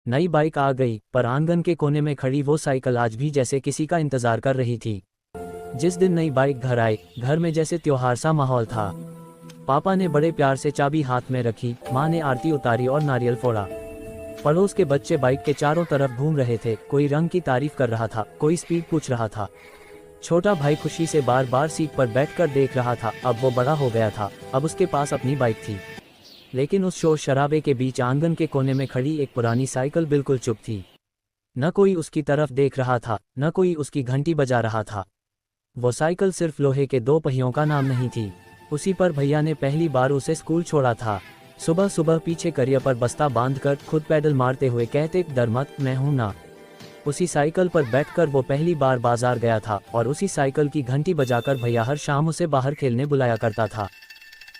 नई बाइक आ गई, पर आंगन के कोने में खड़ी वो साइकिल आज भी जैसे किसी का इंतजार कर रही थी। जिस दिन नई बाइक घर आई, घर में जैसे त्योहार सा माहौल था। पापा ने बड़े प्यार से चाबी हाथ में रखी, माँ ने आरती उतारी और नारियल फोड़ा। पड़ोस के बच्चे बाइक के चारों तरफ घूम रहे थे, कोई रंग की तारीफ कर रहा था, कोई स्पीड पूछ रहा था। छोटा भाई खुशी से बार बार सीट पर बैठकर देख रहा था। अब वो बड़ा हो गया था, अब उसके पास अपनी बाइक थी। लेकिन उस शोर शराबे के बीच आंगन के कोने में खड़ी एक पुरानी साइकिल बिल्कुल चुप थी। न कोई उसकी तरफ देख रहा था, न कोई उसकी घंटी बजा रहा था। वो साइकिल सिर्फ लोहे के दो पहियों का नाम नहीं थी, उसी पर भैया ने पहली बार उसे स्कूल छोड़ा था। सुबह सुबह पीछे करिया पर बस्ता बांधकर खुद पैडल मारते हुए कहते, डर मत, मैं हूं ना। उसी साइकिल पर बैठकर वो पहली बार बाजार गया था, और उसी साइकिल की घंटी बजाकर भैया हर शाम उसे बाहर खेलने बुलाया करता था।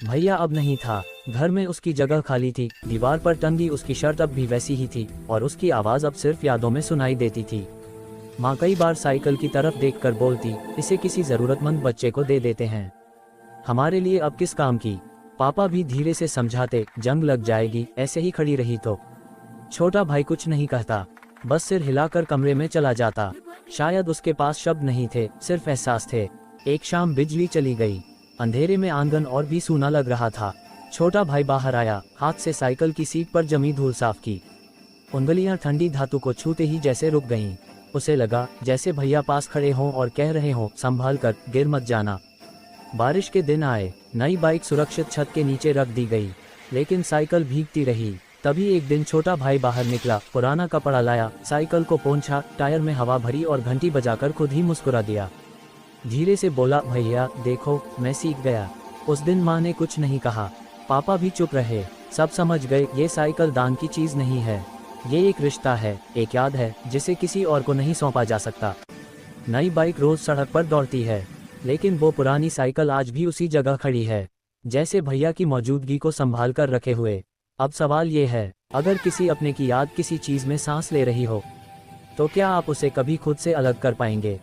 भैया अब नहीं था, घर में उसकी जगह खाली थी। दीवार पर टंगी उसकी शर्ट अब भी वैसी ही थी, और उसकी आवाज़ अब सिर्फ यादों में सुनाई देती थी। माँ कई बार साइकिल की तरफ देखकर बोलती, इसे किसी ज़रूरतमंद बच्चे को दे देते हैं, हमारे लिए अब किस काम की। पापा भी धीरे से समझाते, जंग लग जाएगी, ऐसे ही खड़ी रही तो। छोटा भाई कुछ नहीं कहता, बस सिर हिलाकर कमरे में चला जाता। शायद उसके पास शब्द नहीं थे, सिर्फ एहसास थे। एक शाम बिजली चली गई, अंधेरे में आंगन और भी सूना लग रहा था। छोटा भाई बाहर आया, हाथ से साइकिल की सीट पर जमी धूल साफ की। उंगलियां ठंडी धातु को छूते ही जैसे रुक गईं। उसे लगा जैसे भैया पास खड़े हों और कह रहे हों, संभाल कर, गिर मत जाना। बारिश के दिन आए, नई बाइक सुरक्षित छत के नीचे रख दी गई, लेकिन साइकिल भीगती रही। तभी एक दिन छोटा भाई बाहर निकला, पुराना कपड़ा लाया, साइकिल को पोंछा, टायर में हवा भरी और घंटी बजाकर खुद ही मुस्कुरा दिया। धीरे से बोला, भैया देखो, मैं सीख गया। उस दिन माँ ने कुछ नहीं कहा, पापा भी चुप रहे। सब समझ गए, ये साइकिल दान की चीज नहीं है, ये एक रिश्ता है, एक याद है जिसे किसी और को नहीं सौंपा जा सकता। नई बाइक रोज सड़क पर दौड़ती है, लेकिन वो पुरानी साइकिल आज भी उसी जगह खड़ी है, जैसे भैया की मौजूदगी को संभाल कर रखे हुए। अब सवाल ये है, अगर किसी अपने की याद किसी चीज में सांस ले रही हो, तो क्या आप उसे कभी खुद से अलग कर पाएंगे?